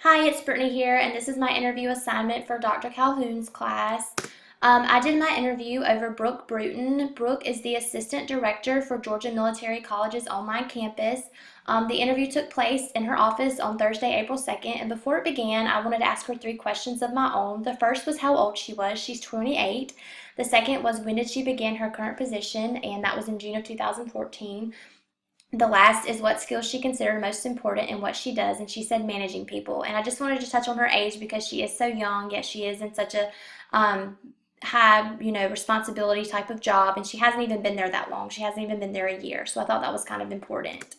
Hi, it's Brittany here, and this is my interview assignment for Dr. Calhoun's class. I did my interview over Brooke Bruton. Brooke is the Assistant Director for Georgia Military College's online campus. The interview took place in her office on Thursday, April 2nd, and before it began, I wanted to ask her 3 questions of my own. The first was how old she was. She's 28. The second was when did she begin her current position, and that was in June of 2014. The last is what skills she considered most important in what she does, and she said managing people. And I just wanted to touch on her age because she is so young, yet she is in such a high, responsibility type of job, and she hasn't even been there that long. She hasn't even been there a year, so I thought that was kind of important.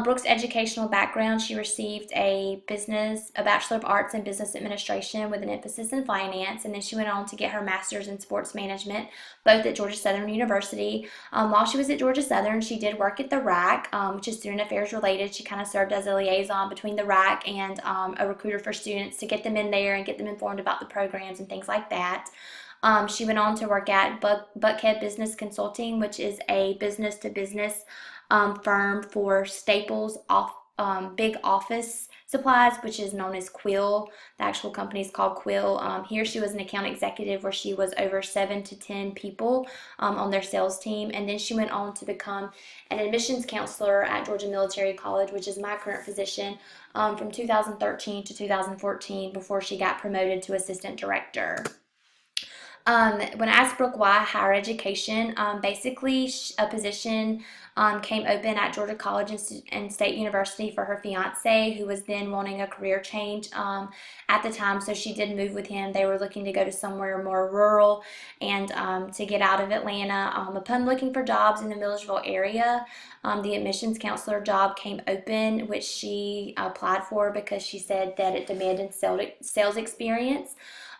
Brooke's educational background, she received a Bachelor of Arts in Business Administration with an emphasis in finance, and then she went on to get her master's in sports management, both at Georgia Southern University. While she was at Georgia Southern, she did work at the RAC, which is student affairs related. She kind of served as a liaison between the RAC and a recruiter for students to get them in there and get them informed about the programs and things like that. She went on to work at Buckhead Business Consulting, which is a business-to-business firm for Staples big office supplies, which is known as Quill. The actual company is called Quill. Here she was an account executive where she was over 7 to 10 people on their sales team, and then she went on to become an admissions counselor at Georgia Military College, which is my current position, from 2013 to 2014 before she got promoted to assistant director. When I asked Brooke why higher education, basically a position came open at Georgia College and State University for her fiance, who was then wanting a career change at the time, so she did move with him. They were looking to go to somewhere more rural and to get out of Atlanta. Upon looking for jobs in the Millersville area, the admissions counselor job came open, which she applied for because she said that it demanded sales experience.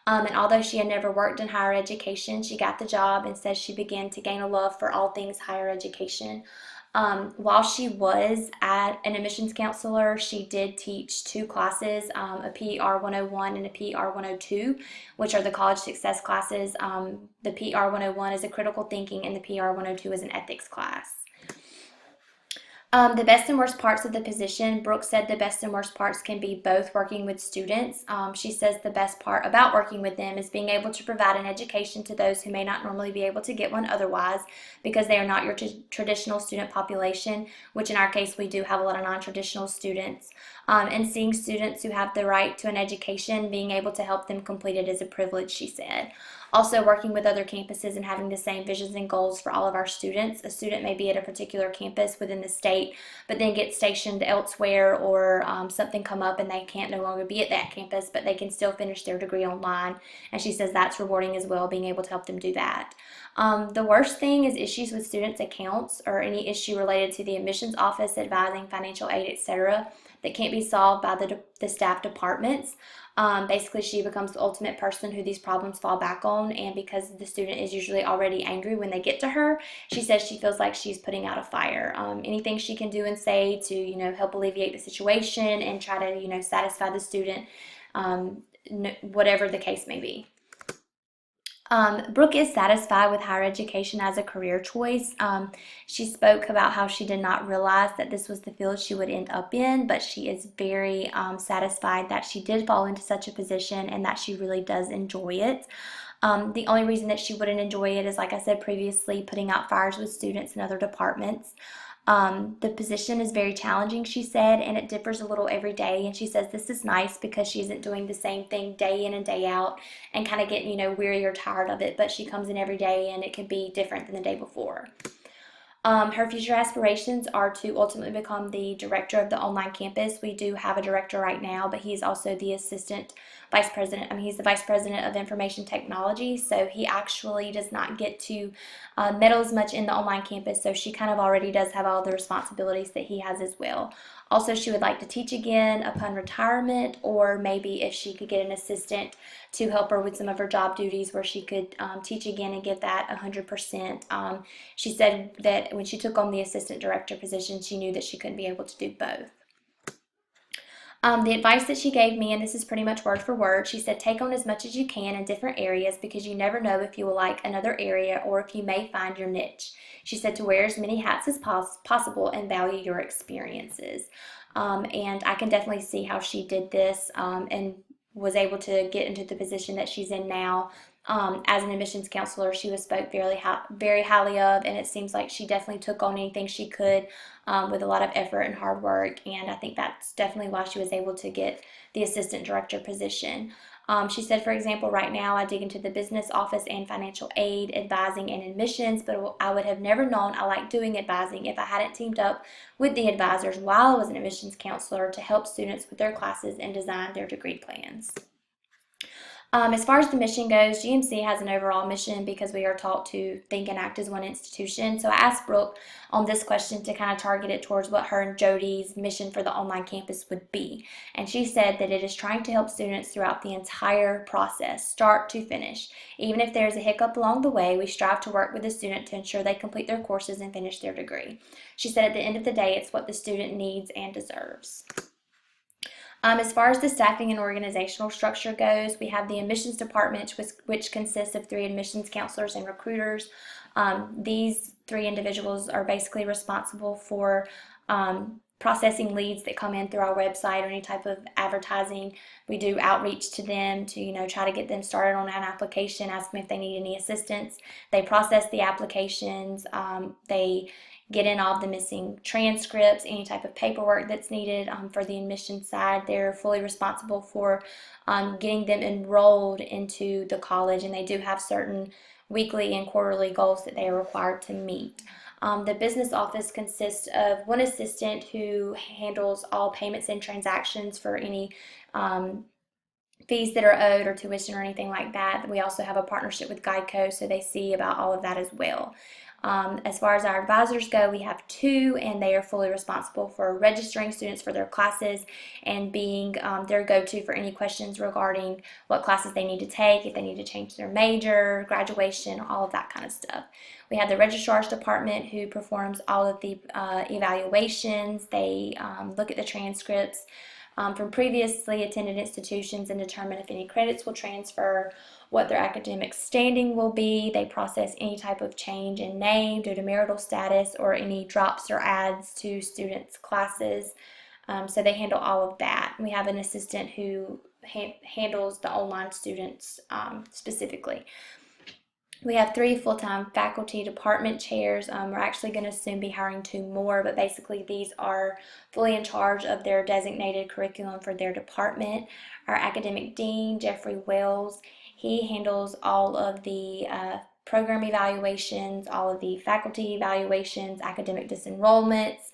And although she had never worked in higher education, she got the job and says she began to gain a love for all things higher education. While she was at an admissions counselor, she did teach 2 classes, a PER 101 and a PER 102, which are the college success classes. The PER 101 is a critical thinking, and the PER 102 is an ethics class. The best and worst parts of the position, Brooke said the best and worst parts can be both working with students. She says the best part about working with them is being able to provide an education to those who may not normally be able to get one otherwise because they are not your traditional student population, which in our case we do have a lot of non-traditional students. And seeing students who have the right to an education, being able to help them complete it is a privilege, she said. Also, working with other campuses and having the same visions and goals for all of our students. A student may be at a particular campus within the state, but then get stationed elsewhere, or something come up and they can't no longer be at that campus, but they can still finish their degree online. And she says that's rewarding as well, being able to help them do that. The worst thing is issues with students' accounts or any issue related to the admissions office, advising, financial aid, etc., that can't be solved by the staff departments. Basically, she becomes the ultimate person who these problems fall back on, and because the student is usually already angry when they get to her, she says she feels like she's putting out a fire. Anything she can do and say to, help alleviate the situation and try to, satisfy the student, whatever the case may be. Brooke is satisfied with higher education as a career choice. She spoke about how she did not realize that this was the field she would end up in, but she is very satisfied that she did fall into such a position and that she really does enjoy it. The only reason that she wouldn't enjoy it is, like I said previously, putting out fires with students in other departments. The position is very challenging, she said, and it differs a little every day. And she says this is nice because she isn't doing the same thing day in and day out and kind of getting, weary or tired of it. But she comes in every day and it can be different than the day before. Her future aspirations are to ultimately become the director of the online campus. We do have a director right now, but he's also the assistant vice president. He's the vice president of information technology, so he actually does not get to meddle as much in the online campus, so she kind of already does have all the responsibilities that he has as well. Also, she would like to teach again upon retirement, or maybe if she could get an assistant to help her with some of her job duties where she could teach again and give that 100%. She said that when she took on the assistant director position, she knew that she couldn't be able to do both. The advice that she gave me, and this is pretty much word for word, she said take on as much as you can in different areas because you never know if you will like another area or if you may find your niche. She said to wear as many hats as possible and value your experiences. and I can definitely see how she did this and was able to get into the position that she's in now. As an admissions counselor, she was spoke very highly of, and it seems like she definitely took on anything she could with a lot of effort and hard work. And I think that's definitely why she was able to get the assistant director position. She said, for example, right now I dig into the business office and financial aid, advising, and admissions, but I would have never known I liked doing advising if I hadn't teamed up with the advisors while I was an admissions counselor to help students with their classes and design their degree plans. As far as the mission goes, GMC has an overall mission because we are taught to think and act as one institution. So I asked Brooke on this question to kind of target it towards what her and Jody's mission for the online campus would be. And she said that it is trying to help students throughout the entire process, start to finish. Even if there's a hiccup along the way, we strive to work with the student to ensure they complete their courses and finish their degree. She said at the end of the day, it's what the student needs and deserves. As far as the staffing and organizational structure goes, we have the admissions department, which consists of 3 admissions counselors and recruiters. These 3 individuals are basically responsible for processing leads that come in through our website or any type of advertising. We do outreach to them to, try to get them started on an application, ask them if they need any assistance. They process the applications. They get in all of the missing transcripts, any type of paperwork that's needed for the admission side. They're fully responsible for getting them enrolled into the college, and they do have certain weekly and quarterly goals that they are required to meet. The business office consists of 1 assistant who handles all payments and transactions for any fees that are owed or tuition or anything like that. We also have a partnership with Geico, so they see about all of that as well. As far as our advisors go, we have 2, and they are fully responsible for registering students for their classes and being their go-to for any questions regarding what classes they need to take, if they need to change their major, graduation, all of that kind of stuff. We have the registrar's department who performs all of the evaluations. They look at the transcripts from previously attended institutions and determine if any credits will transfer, what their academic standing will be. They process any type of change in name due to marital status or any drops or adds to students' classes. So they handle all of that. We have an assistant who handles the online students specifically. We have 3 full-time faculty department chairs. We're actually going to soon be hiring 2 more, but basically these are fully in charge of their designated curriculum for their department. Our academic dean, Jeffrey Wells, he handles all of the program evaluations, all of the faculty evaluations, academic disenrollments,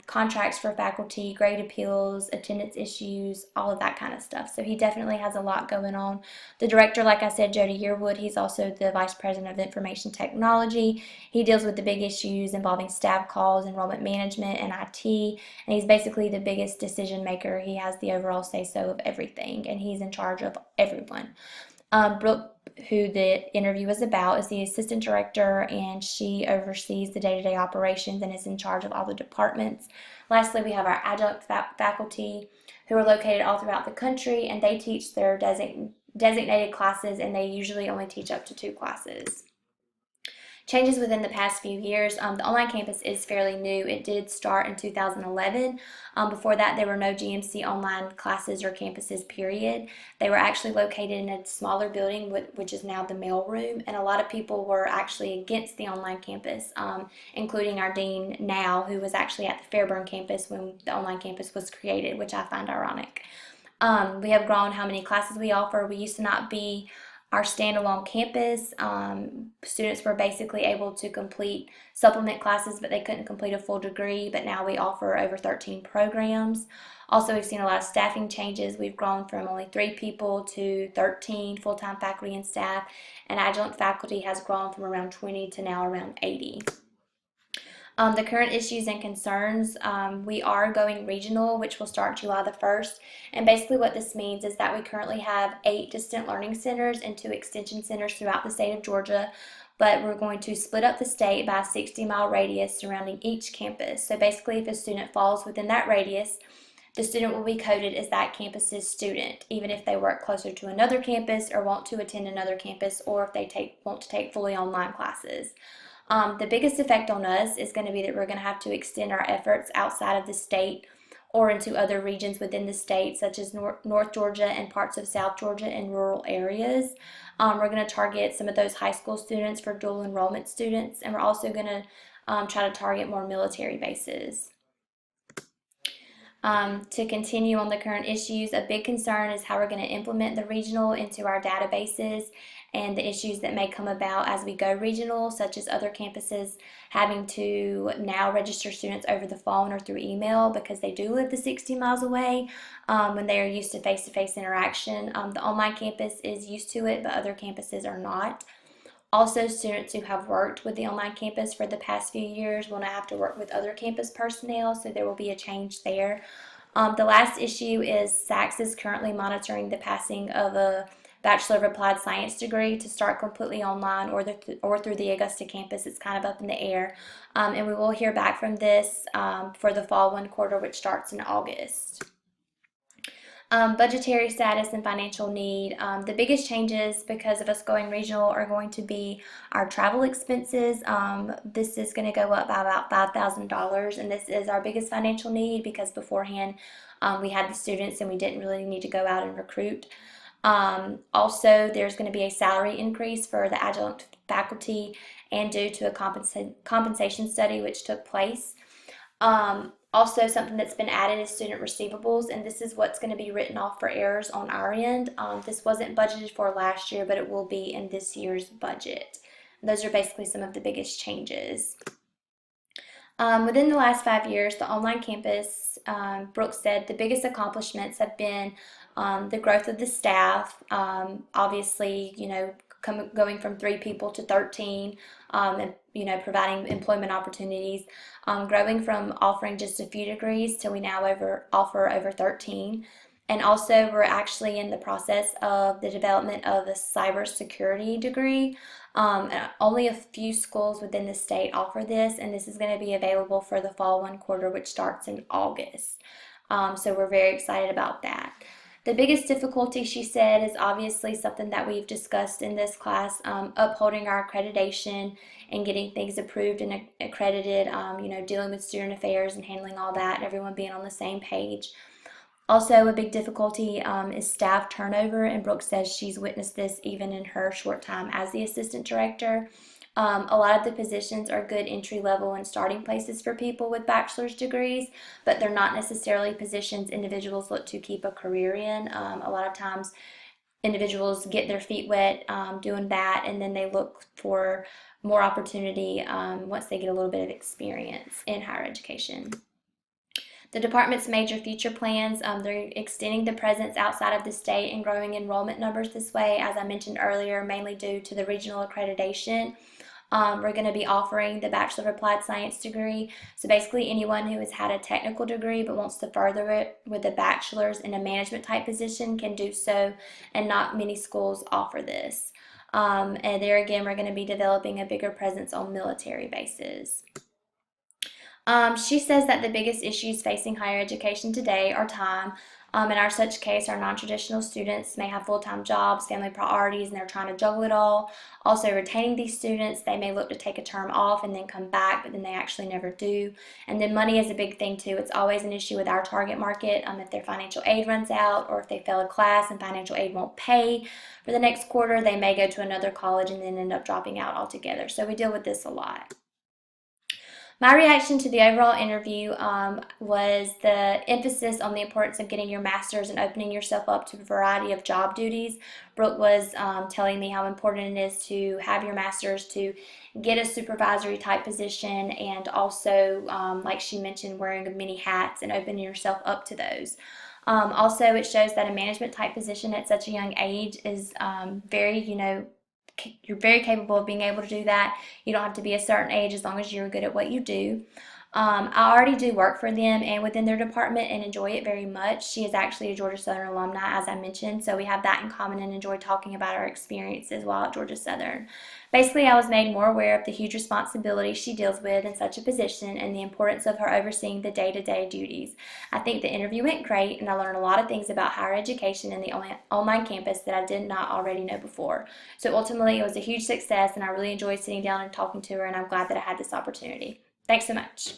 contracts for faculty, grade appeals, attendance issues, all of that kind of stuff. So he definitely has a lot going on. The director, like I said, Jody Yearwood, he's also the vice president of information technology. He deals with the big issues involving staff calls, enrollment management, and IT, and he's basically the biggest decision maker. He has the overall say-so of everything, and he's in charge of everyone. Brooke, who the interview is about, is the assistant director, and she oversees the day-to-day operations and is in charge of all the departments. Lastly, we have our adjunct faculty who are located all throughout the country, and they teach their designated classes, and they usually only teach up to 2 classes. Changes within the past few years. The online campus is fairly new. It did start in 2011. Before that, there were no GMC online classes or campuses, period. They were actually located in a smaller building, which is now the mailroom, and a lot of people were actually against the online campus, including our dean now, who was actually at the Fairburn campus when the online campus was created, which I find ironic. We have grown how many classes we offer. We used to not be our standalone campus. Students were basically able to complete supplement classes, but they couldn't complete a full degree, but now we offer over 13 programs. Also, we've seen a lot of staffing changes. We've grown from only 3 people to 13 full-time faculty and staff, and adjunct faculty has grown from around 20 to now around 80. The current issues and concerns, we are going regional, which will start July the 1st. And basically what this means is that we currently have 8 distant learning centers and 2 extension centers throughout the state of Georgia. But we're going to split up the state by a 60-mile radius surrounding each campus. So basically if a student falls within that radius, the student will be coded as that campus's student, even if they work closer to another campus or want to attend another campus, or if they want to take fully online classes. The biggest effect on us is going to be that we're going to have to extend our efforts outside of the state or into other regions within the state, such as North Georgia and parts of South Georgia and rural areas. We're going to target some of those high school students for dual enrollment students, and we're also going to try to target more military bases. To continue on the current issues, a big concern is how we're going to implement the regional into our databases and the issues that may come about as we go regional, such as other campuses having to now register students over the phone or through email because they do live the 60 miles away when they are used to face-to-face interaction. The online campus is used to it, but other campuses are not. Also, students who have worked with the online campus for the past few years will now have to work with other campus personnel, so there will be a change there. The last issue is SACS is currently monitoring the passing of a Bachelor of Applied Science degree to start completely online or through the Augusta campus. It's kind of up in the air. And we will hear back from this for the fall 1 quarter, which starts in August. Budgetary status and financial need. The biggest changes because of us going regional are going to be our travel expenses. This is going to go up by about $5,000, and this is our biggest financial need because beforehand we had the students and we didn't really need to go out and recruit. Also, there's going to be a salary increase for the adjunct faculty and due to a compensation study which took place. Also, something that's been added is student receivables, and this is what's going to be written off for errors on our end. This wasn't budgeted for last year, but it will be in this year's budget. Those are basically some of the biggest changes. Within the last 5 years, the online campus, Brooke said, the biggest accomplishments have been the growth of the staff, obviously, going from 3 people to 13, and providing employment opportunities, growing from offering just a few degrees to we now offer over 13. And also, we're actually in the process of the development of a cybersecurity degree. Only a few schools within the state offer this, and this is going to be available for the fall 1 quarter, which starts in August. So we're very excited about that. The biggest difficulty, she said, is obviously something that we've discussed in this class, upholding our accreditation and getting things approved and accredited, dealing with student affairs and handling all that, and everyone being on the same page. Also, a big difficulty is staff turnover, and Brooke says she's witnessed this even in her short time as the assistant director. A lot of the positions are good entry level and starting places for people with bachelor's degrees, but they're not necessarily positions individuals look to keep a career in. A lot of times individuals get their feet wet doing that, and then they look for more opportunity once they get a little bit of experience in higher education. The department's major future plans, they're extending the presence outside of the state and growing enrollment numbers this way, as I mentioned earlier, mainly due to the regional accreditation. We're going to be offering the Bachelor of Applied Science degree. So basically anyone who has had a technical degree but wants to further it with a bachelor's in a management type position can do so, and not many schools offer this. And there again, we're going to be developing a bigger presence on military bases. She says that the biggest issues facing higher education today are time. In our such case, our non-traditional students may have full-time jobs, family priorities, and they're trying to juggle it all. Also, retaining these students, they may look to take a term off and then come back, but then they actually never do. And then money is a big thing too. It's always an issue with our target market. If their financial aid runs out, or if they fail a class and financial aid won't pay for the next quarter, they may go to another college and then end up dropping out altogether. So we deal with this a lot. My reaction to the overall interview was the emphasis on the importance of getting your master's and opening yourself up to a variety of job duties. Brooke was telling me how important it is to have your master's to get a supervisory type position, and also, like she mentioned, wearing many hats and opening yourself up to those. Also, it shows that a management type position at such a young age is you're very capable of being able to do that. You don't have to be a certain age as long as you're good at what you do. I already do work for them and within their department and enjoy it very much. She is actually a Georgia Southern alumni, as I mentioned, so we have that in common and enjoy talking about our experiences while at Georgia Southern. Basically, I was made more aware of the huge responsibility she deals with in such a position and the importance of her overseeing the day-to-day duties. I think the interview went great, and I learned a lot of things about higher education and the online campus that I did not already know before. So ultimately, it was a huge success, and I really enjoyed sitting down and talking to her, and I'm glad that I had this opportunity. Thanks so much.